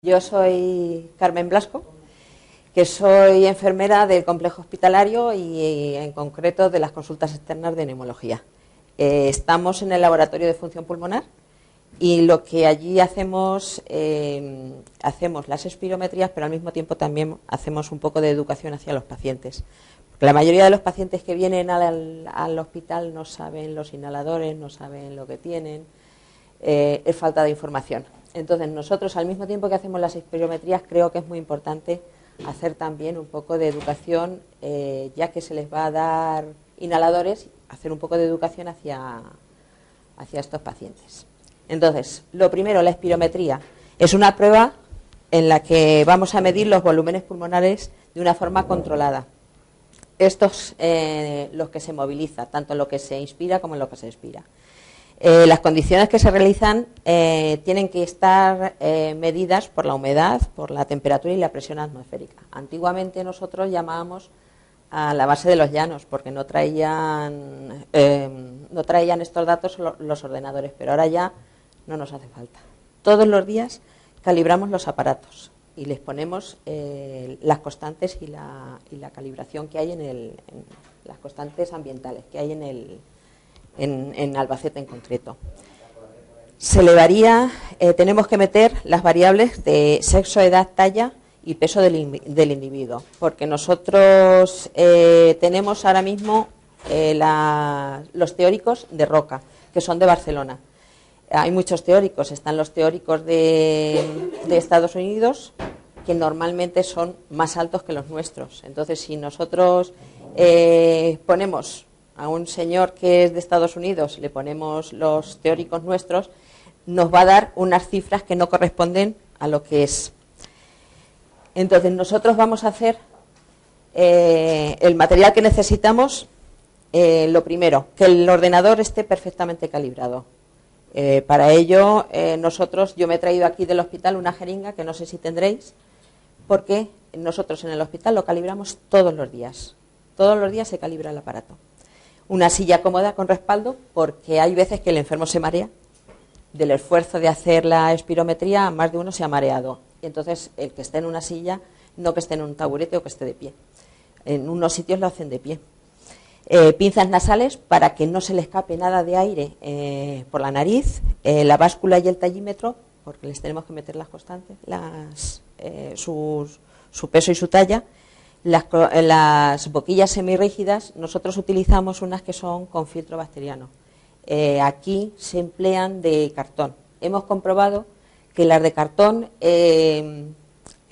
Yo soy Carmen Blasco, que soy enfermera del complejo hospitalario y en concreto de las consultas externas de neumología. Estamos en el laboratorio de función pulmonar y lo que allí hacemos, hacemos las espirometrías, pero al mismo tiempo también hacemos un poco de educación hacia los pacientes. Porque la mayoría de los pacientes que vienen al hospital no saben los inhaladores, no saben lo que tienen, es falta de información. Entonces nosotros, al mismo tiempo que hacemos las espirometrías, creo que es muy importante hacer también un poco de educación, ya que se les va a dar inhaladores, hacer un poco de educación hacia estos pacientes. Entonces, lo primero, la espirometría. Es una prueba en la que vamos a medir los volúmenes pulmonares de una forma controlada. Estos los que se moviliza, tanto en lo que se inspira como en lo que se expira. Las condiciones que se realizan tienen que estar medidas por la humedad, por la temperatura y la presión atmosférica. Antiguamente nosotros llamábamos a la base de los llanos porque no traían estos datos los ordenadores, pero ahora ya no nos hace falta. Todos los días calibramos los aparatos y les ponemos las constantes y la calibración que hay en las constantes ambientales que hay en Albacete en concreto. Se le varía, tenemos que meter las variables de sexo, edad, talla y peso del individuo, porque nosotros tenemos ahora mismo los teóricos de Roca, que son de Barcelona. Hay muchos teóricos, están los teóricos de Estados Unidos, que normalmente son más altos que los nuestros. Entonces, si nosotros ponemos a un señor que es de Estados Unidos, le ponemos los teóricos nuestros, nos va a dar unas cifras que no corresponden a lo que es. Entonces nosotros vamos a hacer el material que necesitamos, lo primero, que el ordenador esté perfectamente calibrado. Para ello, yo me he traído aquí del hospital una jeringa que no sé si tendréis, porque nosotros en el hospital lo calibramos todos los días. Todos los días se calibra el aparato. Una silla cómoda con respaldo, porque hay veces que el enfermo se marea. Del esfuerzo de hacer la espirometría, más de uno se ha mareado. Y entonces, el que esté en una silla, no que esté en un taburete o que esté de pie. En unos sitios lo hacen de pie. Pinzas nasales para que no se le escape nada de aire por la nariz. La báscula y el tallímetro, porque les tenemos que meter las constantes, su peso y su talla. Las boquillas semirrígidas, nosotros utilizamos unas que son con filtro bacteriano. Aquí se emplean de cartón. Hemos comprobado que las de cartón,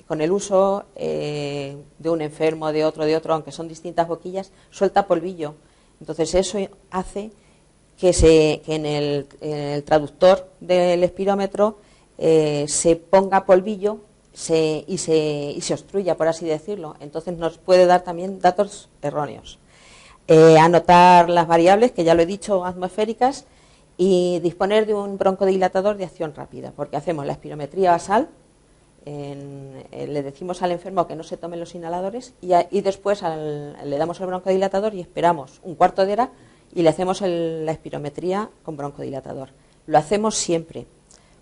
con el uso de un enfermo, de otro, aunque son distintas boquillas, suelta polvillo. Entonces eso hace que en el traductor del espirómetro se ponga polvillo y se obstruya, por así decirlo. Entonces nos puede dar también datos erróneos. Anotar las variables, que ya lo he dicho, atmosféricas, y disponer de un broncodilatador de acción rápida, porque hacemos la espirometría basal, le decimos al enfermo que no se tome los inhaladores y después le damos el broncodilatador y esperamos un cuarto de hora y le hacemos la espirometría con broncodilatador. Lo hacemos siempre,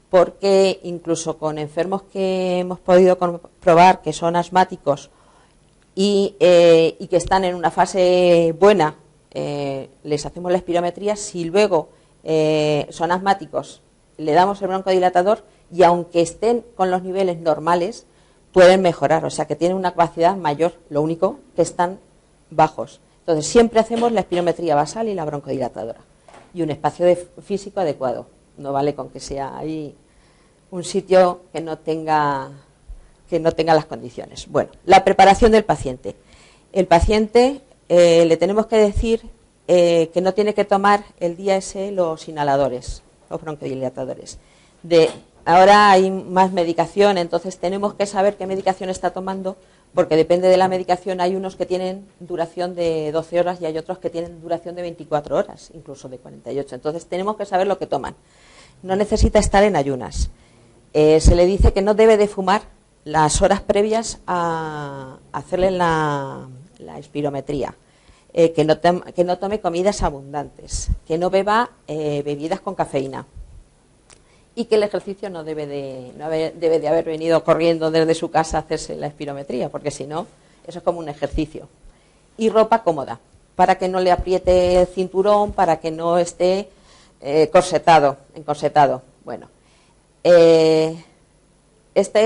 porque incluso con enfermos que hemos podido comprobar que son asmáticos y que están en una fase buena, les hacemos la espirometría. Si luego son asmáticos, le damos el broncodilatador y aunque estén con los niveles normales, pueden mejorar, o sea que tienen una capacidad mayor, lo único que están bajos. Entonces siempre hacemos la espirometría basal y la broncodilatadora y un espacio físico adecuado. No vale con que sea ahí un sitio que no tenga las condiciones. Bueno, la preparación del paciente. El paciente le tenemos que decir que no tiene que tomar el día ese los inhaladores, los broncodilatadores. Ahora hay más medicación, entonces tenemos que saber qué medicación está tomando, porque depende de la medicación. Hay unos que tienen duración de 12 horas y hay otros que tienen duración de 24 horas, incluso de 48. Entonces tenemos que saber lo que toman. No necesita estar en ayunas. Se le dice que no debe de fumar las horas previas a hacerle la espirometría, que no tome comidas abundantes, que no beba bebidas con cafeína y que el ejercicio no debe de haber venido corriendo desde su casa a hacerse la espirometría, porque si no, eso es como un ejercicio. Y ropa cómoda, para que no le apriete el cinturón, para que no esté encorsetado. Bueno, este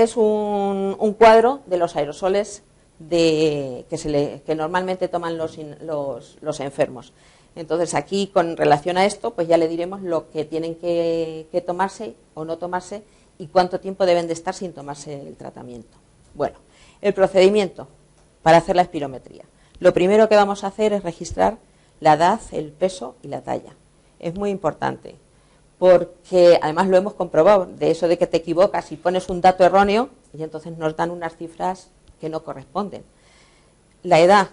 es un cuadro de los aerosoles que normalmente toman los enfermos. Entonces aquí, con relación a esto, pues ya le diremos lo que tienen que tomarse o no tomarse y cuánto tiempo deben de estar sin tomarse el tratamiento. Bueno, el procedimiento para hacer la espirometría. Lo primero que vamos a hacer es registrar la edad, el peso y la talla. Es muy importante, porque además lo hemos comprobado, de eso de que te equivocas y pones un dato erróneo y entonces nos dan unas cifras que no corresponden. La edad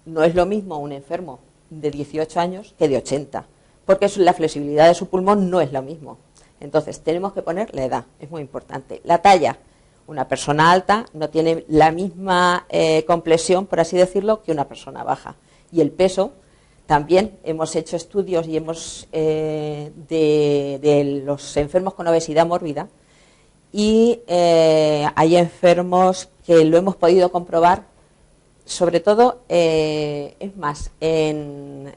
no es lo mismo un enfermo de 18 años que de 80, porque la flexibilidad de su pulmón no es lo mismo. Entonces tenemos que poner la edad, es muy importante. La talla, una persona alta no tiene la misma compresión, por así decirlo, que una persona baja. Y el peso, también hemos hecho estudios y hemos de los enfermos con obesidad mórbida, y hay enfermos que lo hemos podido comprobar, sobre todo, es más, en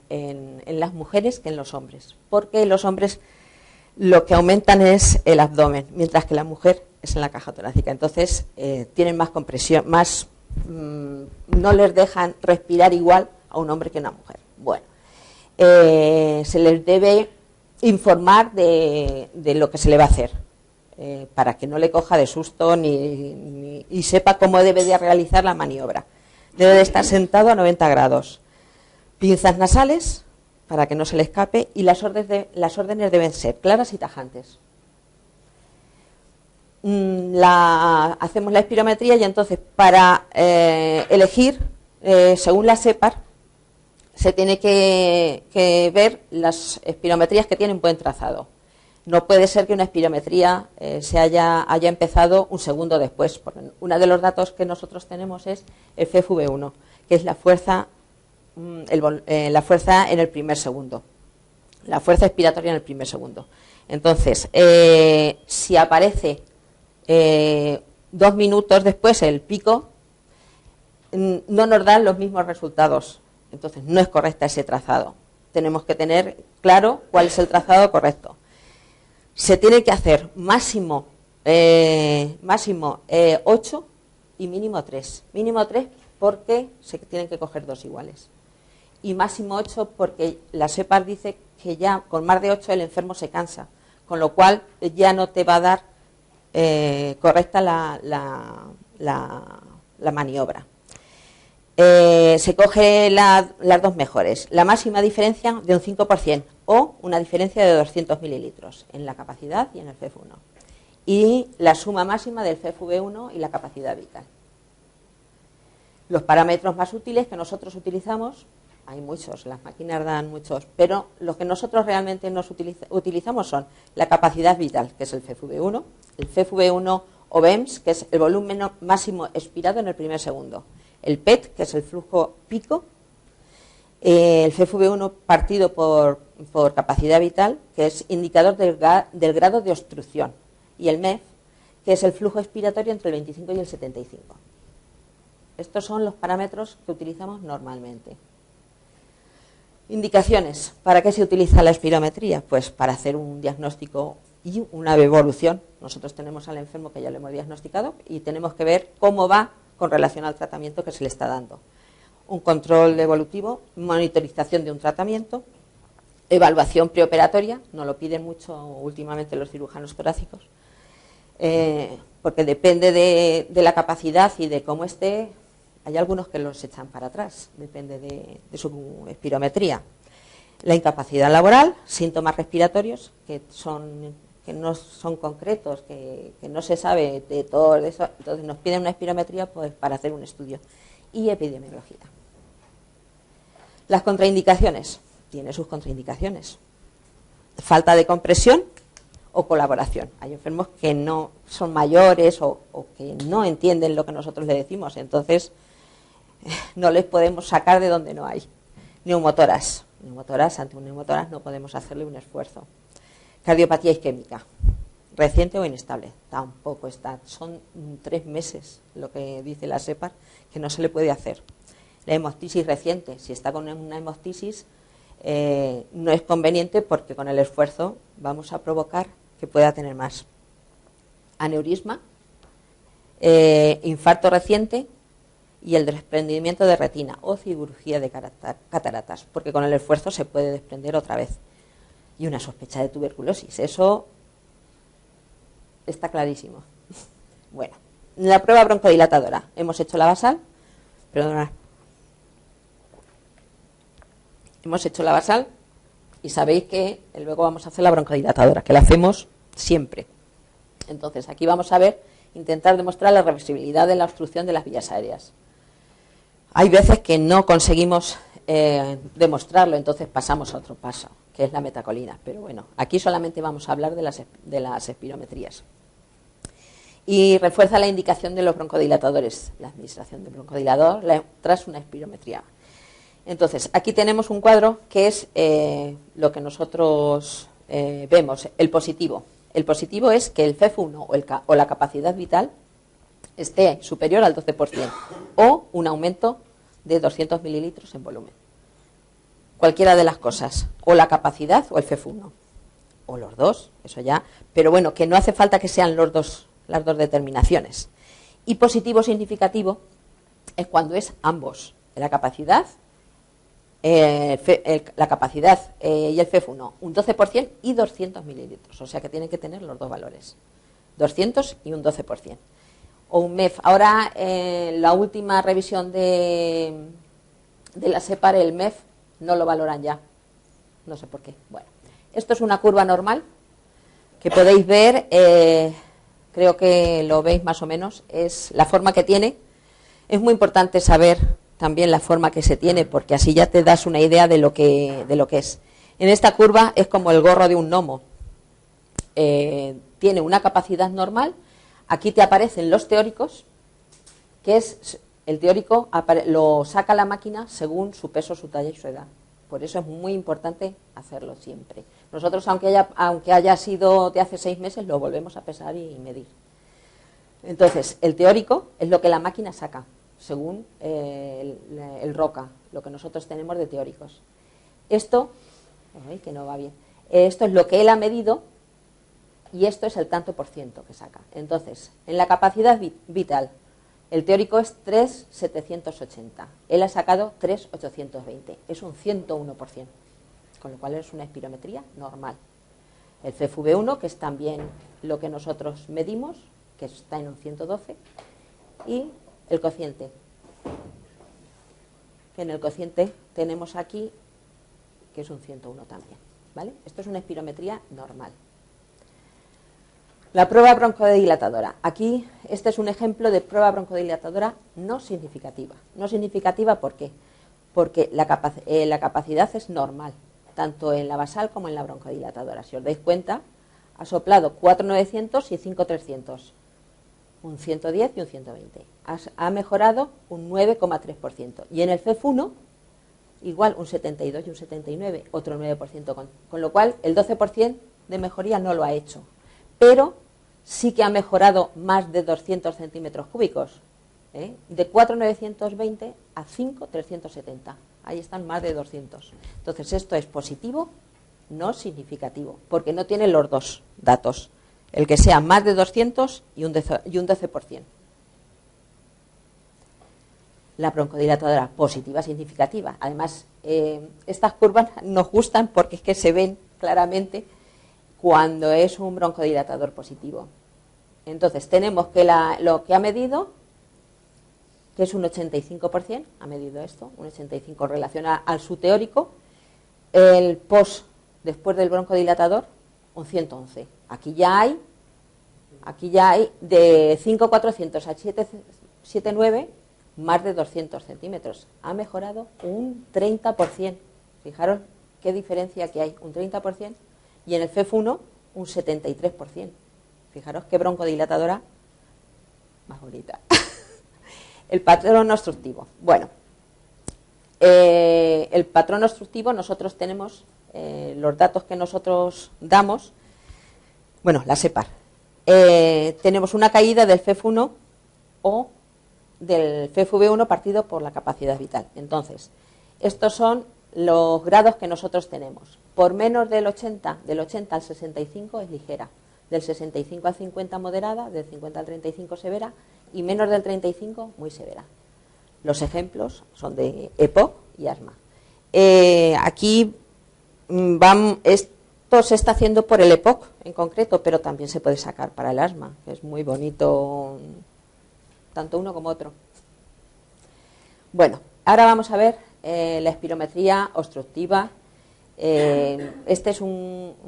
las mujeres que en los hombres, porque los hombres lo que aumentan es el abdomen, mientras que la mujer es en la caja torácica. Entonces, tienen más compresión, no les dejan respirar igual a un hombre que a una mujer. Bueno, se les debe informar de lo que se le va a hacer, para que no le coja de susto y sepa cómo debe de realizar la maniobra. Debe de estar sentado a 90 grados. Pinzas nasales, para que no se le escape, y las órdenes deben ser claras y tajantes. Hacemos la espirometría y entonces para elegir, según la SEPAR, se tiene que ver las espirometrías que tienen buen trazado. No puede ser que una espirometría se haya empezado un segundo después, porque uno de los datos que nosotros tenemos es el FEV1, que es la fuerza en el primer segundo, la fuerza expiratoria en el primer segundo. Entonces, si aparece 2 minutos después el pico, no nos dan los mismos resultados. Entonces, no es correcta ese trazado. Tenemos que tener claro cuál es el trazado correcto. Se tiene que hacer máximo 8 y mínimo 3. Mínimo 3 porque se tienen que coger 2 iguales. Y máximo 8 porque la SEPAR dice que ya con más de 8 el enfermo se cansa, con lo cual ya no te va a dar correcta la maniobra. Se coge las 2 mejores. La máxima diferencia de un 5% o una diferencia de 200 mililitros en la capacidad y en el FEV1. Y la suma máxima del FEV1 y la capacidad vital. Los parámetros más útiles que nosotros utilizamos, hay muchos, las máquinas dan muchos, pero los que nosotros realmente utilizamos son la capacidad vital, que es el FEV1 o BEMS, que es el volumen máximo expirado en el primer segundo, el PET, que es el flujo pico, el FEV1 partido por capacidad vital, que es indicador del grado de obstrucción, y el MEF, que es el flujo expiratorio entre el 25 y el 75. Estos son los parámetros que utilizamos normalmente. Indicaciones. ¿Para qué se utiliza la espirometría? Pues para hacer un diagnóstico y una evolución. Nosotros tenemos al enfermo que ya lo hemos diagnosticado y tenemos que ver cómo va con relación al tratamiento que se le está dando. Un control evolutivo, monitorización de un tratamiento, evaluación preoperatoria, nos lo piden mucho últimamente los cirujanos torácicos, porque depende de la capacidad y de cómo esté. Hay algunos que los echan para atrás, depende de su espirometría. La incapacidad laboral, síntomas respiratorios que no son concretos, que no se sabe de todo eso, entonces nos piden una espirometría pues, para hacer un estudio. Y epidemiología. Las contraindicaciones, tiene sus contraindicaciones. Falta de compresión o colaboración. Hay enfermos que no son mayores o que no entienden lo que nosotros le decimos, entonces no les podemos sacar de donde no hay. Neumotoras. Ante un neumotoras no podemos hacerle un esfuerzo. Cardiopatía isquémica. reciente o inestable. Tampoco está. Son 3 meses lo que dice la SEPAR, que no se le puede hacer. La hemoptisis reciente, si está con una hemoptisis, no es conveniente porque con el esfuerzo vamos a provocar que pueda tener más. Aneurisma, infarto reciente y el desprendimiento de retina o cirugía de cataratas, porque con el esfuerzo se puede desprender otra vez. Y una sospecha de tuberculosis, eso está clarísimo. Bueno, la prueba broncodilatadora, hemos hecho la basal, perdonad. Hemos hecho la basal y sabéis que luego vamos a hacer la broncodilatadora, que la hacemos siempre. Entonces, aquí vamos a ver, intentar demostrar la reversibilidad de la obstrucción de las vías aéreas. Hay veces que no conseguimos demostrarlo, entonces pasamos a otro paso, que es la metacolina. Pero bueno, aquí solamente vamos a hablar de las espirometrías. Y refuerza la indicación de los broncodilatadores, la administración de broncodilatador tras una espirometría. Entonces, aquí tenemos un cuadro que es lo que nosotros vemos, el positivo. El positivo es que el FEF1 o la capacidad vital esté superior al 12% o un aumento de 200 mililitros en volumen. Cualquiera de las cosas, o la capacidad o el FEF1, o los dos, eso ya, pero bueno, que no hace falta que sean las dos determinaciones. Y positivo significativo es cuando es ambos, la capacidad y el FEF1, un 12% y 200 mililitros, o sea que tienen que tener los dos valores, 200 y un 12%. O un MEF. Ahora, la última revisión de la SEPAR, el MEF, no lo valoran ya, no sé por qué. Bueno, esto es una curva normal que podéis ver, creo que lo veis más o menos, es la forma que tiene. Es muy importante saber también la forma que se tiene, porque así ya te das una idea de lo que es. En esta curva es como el gorro de un gnomo. Tiene una capacidad normal. Aquí te aparecen los teóricos, que es el teórico lo saca la máquina según su peso, su talla y su edad. Por eso es muy importante hacerlo siempre. Nosotros, aunque haya sido de hace 6 meses, lo volvemos a pesar y medir. Entonces, el teórico es lo que la máquina saca, según el ROCA, lo que nosotros tenemos de teóricos. Esto, que no va bien, esto es lo que él ha medido y esto es el tanto por ciento que saca. Entonces, en la capacidad vital, el teórico es 3,780, él ha sacado 3,820, es un 101%, con lo cual es una espirometría normal. El FEV1, que es también lo que nosotros medimos, que está en un 112, y el cociente, que en el cociente tenemos aquí, que es un 101 también, ¿vale? Esto es una espirometría normal. La prueba broncodilatadora. Aquí, este es un ejemplo de prueba broncodilatadora no significativa. No significativa, ¿por qué? Porque la capacidad es normal, tanto en la basal como en la broncodilatadora. Si os dais cuenta, ha soplado 4,900 y 5,300. Un 110 y un 120. Ha mejorado un 9,3%. Y en el FEF1, igual un 72 y un 79, otro 9%. Con lo cual, el 12% de mejoría no lo ha hecho. Pero sí que ha mejorado más de 200 centímetros cúbicos. De 4,920 a 5,370. Ahí están más de 200. Entonces, esto es positivo, no significativo, porque no tiene los dos datos. El que sea más de 200 y un 12%. La broncodilatadora positiva significativa. Además, estas curvas nos gustan porque es que se ven claramente cuando es un broncodilatador positivo. Entonces, tenemos que lo que ha medido, que es un 85%, ha medido esto, un 85% relaciona al su teórico, el post, después del broncodilatador, un 111. Aquí ya hay de 5,400 a 7,9 más de 200 centímetros. Ha mejorado un 30%. Fijaros qué diferencia que hay, un 30%. Y en el FEF1 un 73%. Fijaros qué broncodilatadora más bonita. El patrón obstructivo. Bueno, el patrón obstructivo, nosotros tenemos los datos que nosotros damos. Bueno, la SEPAR. tenemos una caída del FEF1 o del FEF-V1 partido por la capacidad vital. Entonces, estos son los grados que nosotros tenemos. Por menos del 80 al 65 es ligera, del 65 al 50 moderada, del 50 al 35 severa y menos del 35 muy severa. Los ejemplos son de EPOC y asma. Aquí esto se está haciendo por el EPOC en concreto, pero también se puede sacar para el asma, que es muy bonito tanto uno como otro. Bueno, ahora vamos a ver la espirometría obstructiva. Este es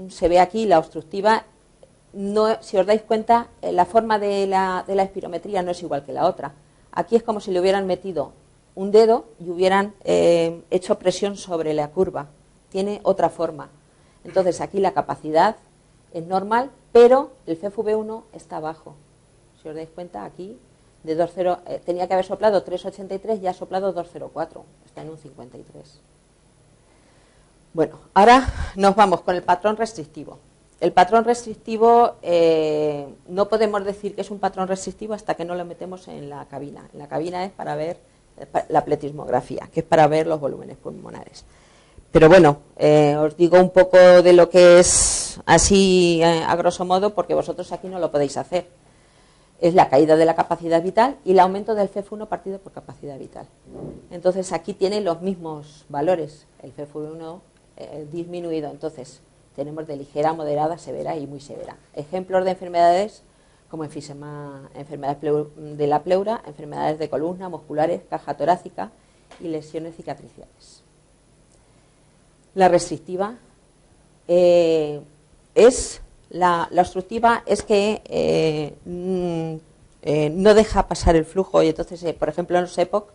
se ve aquí la obstructiva. No, si os dais cuenta, la forma de la espirometría no es igual que la otra. Aquí es como si le hubieran metido un dedo y hubieran hecho presión sobre la curva. Tiene otra forma. Entonces aquí la capacidad es normal, pero el FEF-V1 está abajo. Si os dais cuenta, aquí de 2,0 tenía que haber soplado 3,83 y ha soplado 2,04. Está en un 53. Bueno, ahora nos vamos con el patrón restrictivo. El patrón restrictivo no podemos decir que es un patrón restrictivo hasta que no lo metemos en la cabina. En la cabina es para ver la pletismografía, que es para ver los volúmenes pulmonares. Pero bueno, os digo un poco de lo que es así a grosso modo, porque vosotros aquí no lo podéis hacer. Es la caída de la capacidad vital y el aumento del FEF1 partido por capacidad vital. Entonces aquí tiene los mismos valores, el FEF1 disminuido. Entonces tenemos de ligera, moderada, severa y muy severa. Ejemplos de enfermedades como enfisema, enfermedades de la pleura, enfermedades de columna, musculares, caja torácica y lesiones cicatriciales. La restrictiva es la obstructiva es que no deja pasar el flujo y entonces, por ejemplo, en los EPOC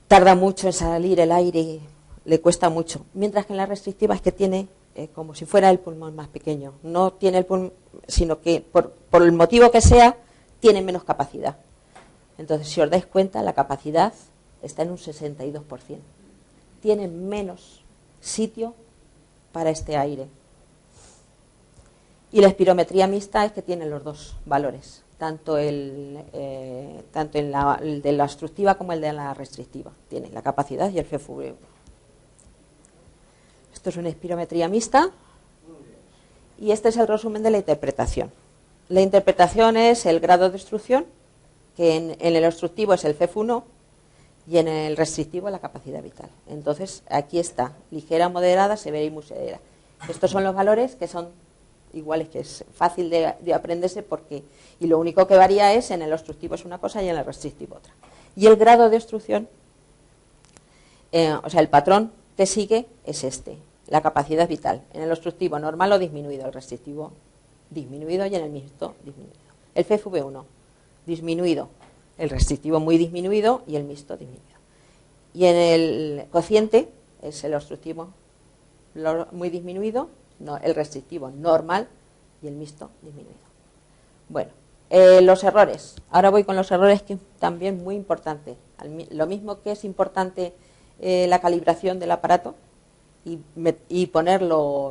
tarda mucho en salir el aire, le cuesta mucho, mientras que en la restrictiva es que tiene como si fuera el pulmón más pequeño, no tiene el pulmón, sino que por el motivo que sea, tiene menos capacidad. Entonces, si os dais cuenta, la capacidad está en un 62%. Tiene menos sitio para este aire. Y la espirometría mixta es que tiene los dos valores, tanto el de la obstructiva como el de la restrictiva. Tiene la capacidad y el FEF-V1. Esto es una espirometría mixta y este es el resumen de la interpretación. La interpretación es el grado de obstrucción, que en el obstructivo es el FEF1 y en el restrictivo la capacidad vital. Entonces aquí está, ligera, moderada, severa y muy severa. Estos son los valores que son iguales, que es fácil de aprenderse porque, y lo único que varía es en el obstructivo es una cosa y en el restrictivo otra. Y el grado de obstrucción, o sea, el patrón que sigue es este, la capacidad vital. En el obstructivo normal o disminuido, el restrictivo disminuido y en el mixto disminuido. El FEF-V1 disminuido, el restrictivo muy disminuido y el mixto disminuido. Y en el cociente es el obstructivo muy disminuido, no, el restrictivo normal y el mixto disminuido. Bueno, los errores. Ahora voy con los errores, que es también muy importante. Lo mismo que es importante la calibración del aparato y poner la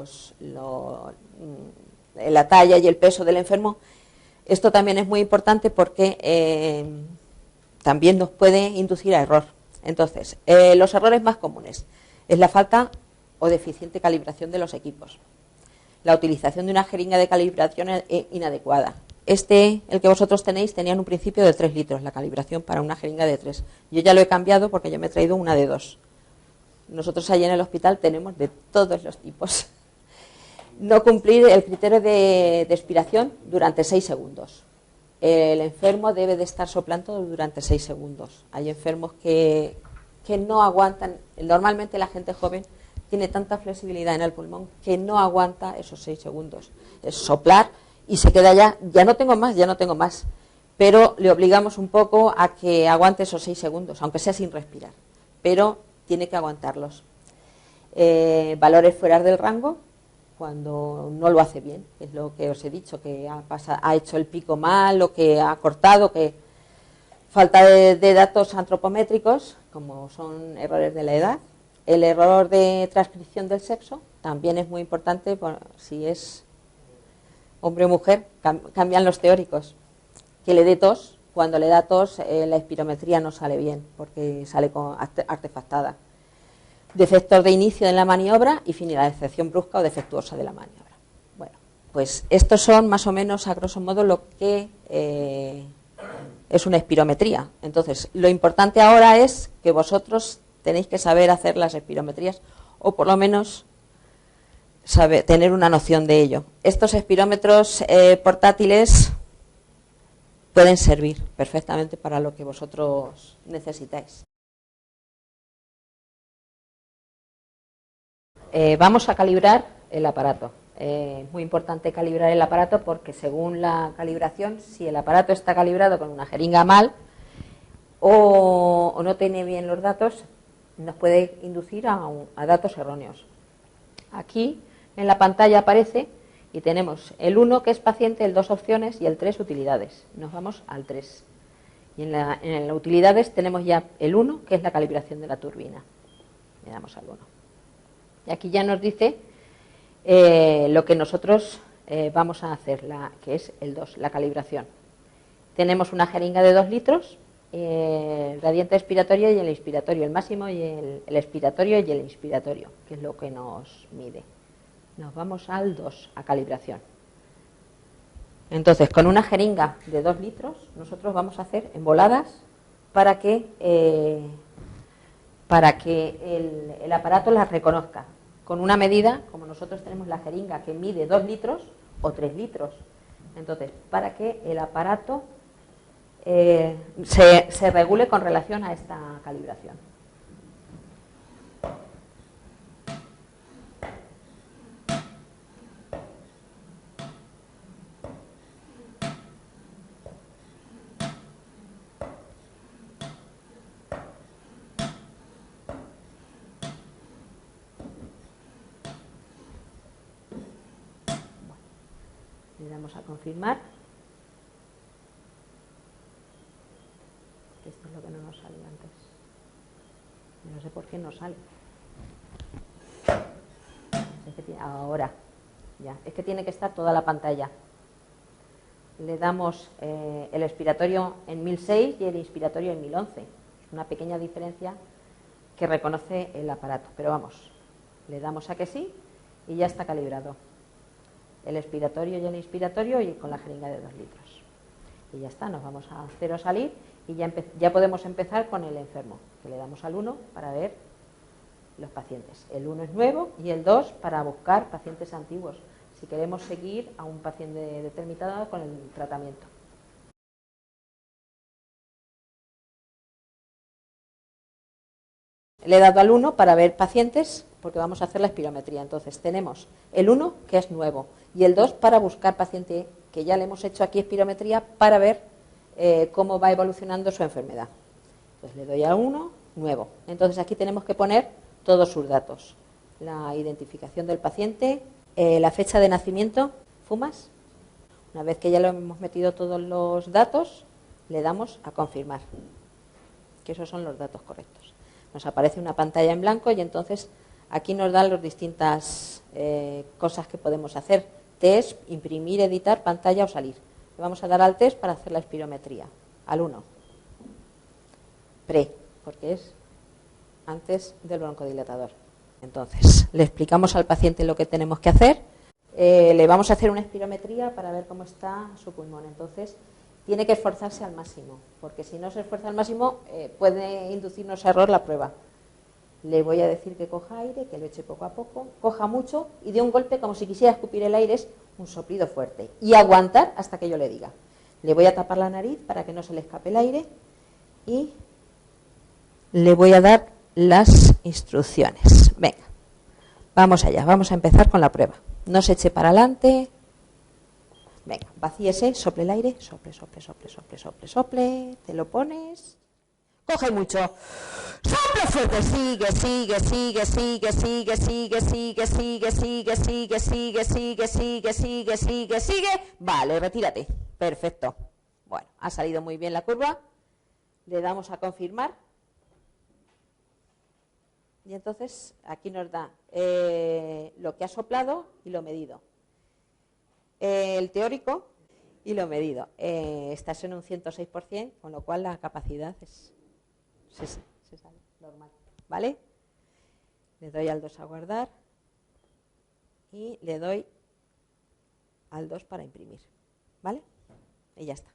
talla y el peso del enfermo, esto también es muy importante porque también nos puede inducir a error. Entonces, los errores más comunes es la falta o deficiente calibración de los equipos, la utilización de una jeringa de calibración inadecuada. El que vosotros tenéis, tenía en un principio de 3 litros la calibración para una jeringa de 3. Yo ya lo he cambiado porque yo me he traído una de 2. Nosotros allí en el hospital tenemos de todos los tipos. No cumplir el criterio de expiración durante 6 segundos. El enfermo debe de estar soplando durante 6 segundos. Hay enfermos que no aguantan. Normalmente la gente joven tiene tanta flexibilidad en el pulmón que no aguanta esos 6 segundos. Es soplar y se queda ya no tengo más. Pero le obligamos un poco a que aguante esos 6 segundos, aunque sea sin respirar. Pero tiene que aguantarlos. Valores fuera del rango, cuando no lo hace bien, es lo que os he dicho, que ha hecho el pico mal o que ha cortado, que falta de datos antropométricos, como son errores de la edad. El error de transcripción del sexo también es muy importante, si es hombre o mujer, cambian los teóricos. Que le dé tos, cuando le da tos la espirometría no sale bien, porque sale artefactada. Defectos de inicio en la maniobra y finalización brusca o defectuosa de la maniobra. Bueno, pues estos son más o menos, a grosso modo, lo que es una espirometría. Entonces, lo importante ahora es que vosotros tenéis que saber hacer las espirometrías, o por lo menos tener una noción de ello. Estos espirómetros portátiles pueden servir perfectamente para lo que vosotros necesitáis. Vamos a calibrar el aparato. Es muy importante calibrar el aparato porque según la calibración, si el aparato está calibrado con una jeringa mal o no tiene bien los datos, nos puede inducir a datos erróneos. Aquí en la pantalla aparece y tenemos el 1 que es paciente, el 2 opciones y el 3 utilidades. Nos vamos al 3. Y en las utilidades tenemos ya el 1 que es la calibración de la turbina. Le damos al 1. Y aquí ya nos dice lo que nosotros vamos a hacer, que es el 2, la calibración. Tenemos una jeringa de 2 litros, el radiante expiratorio y el inspiratorio, el máximo y el expiratorio y el inspiratorio, que es lo que nos mide. Nos vamos al 2, a calibración. Entonces, con una jeringa de 2 litros, nosotros vamos a hacer emboladas para que el aparato las reconozca. Con una medida, como nosotros tenemos la jeringa que mide 2 litros o 3 litros. Entonces, para que el aparato se regule con relación a esta calibración. Le damos a confirmar. Esto es lo que no nos salió antes. No sé por qué no sale. Ahora, ya. Es que tiene que estar toda la pantalla. Le damos el expiratorio en 1006 y el inspiratorio en 1011. Es una pequeña diferencia que reconoce el aparato. Pero vamos, le damos a que sí y ya está calibrado. El expiratorio y el inspiratorio y con la jeringa de 2 litros. Y ya está, nos vamos a cero salir y ya podemos empezar con el enfermo, que le damos al 1 para ver los pacientes. El 1 es nuevo y el 2 para buscar pacientes antiguos, si queremos seguir a un paciente determinado con el tratamiento. Le he dado al 1 para ver pacientes, porque vamos a hacer la espirometría. Entonces tenemos el 1, que es nuevo, y el 2 para buscar paciente, que ya le hemos hecho aquí espirometría para ver cómo va evolucionando su enfermedad. Pues le doy a 1, nuevo. Entonces aquí tenemos que poner todos sus datos. La identificación del paciente, la fecha de nacimiento. ¿Fumas? Una vez que ya lo hemos metido todos los datos, le damos a confirmar, que esos son los datos correctos. Nos aparece una pantalla en blanco y entonces aquí nos dan las distintas cosas que podemos hacer. Test, imprimir, editar, pantalla o salir. Le vamos a dar al test para hacer la espirometría. Al 1. Pre, porque es antes del broncodilatador. Entonces, le explicamos al paciente lo que tenemos que hacer. Le vamos a hacer una espirometría para ver cómo está su pulmón. Entonces, tiene que esforzarse al máximo, porque si no se esfuerza al máximo puede inducirnos a error la prueba. Le voy a decir que coja aire, que lo eche poco a poco, coja mucho y de un golpe, como si quisiera escupir el aire, es un soplido fuerte. Y aguantar hasta que yo le diga. Le voy a tapar la nariz para que no se le escape el aire y le voy a dar las instrucciones. Venga, vamos allá, vamos a empezar con la prueba. No se eche para adelante. Venga, vacíese, sople el aire, sople, sople, sople, sople, sople, sople, te lo pones. Coge mucho. Sopla fuerte, sigue, sigue, sigue, sigue, sigue, sigue, sigue, sigue, sigue, sigue, sigue, sigue, sigue, sigue, sigue, sigue. Vale, retírate. Perfecto. Bueno, ha salido muy bien la curva. Le damos a confirmar. Y entonces aquí nos da lo que ha soplado y lo medido. el teórico y lo medido. Estás en un 106%, con lo cual la capacidad se sale normal, ¿vale? Le doy al 2 a guardar y le doy al 2 para imprimir, ¿vale? Y ya está.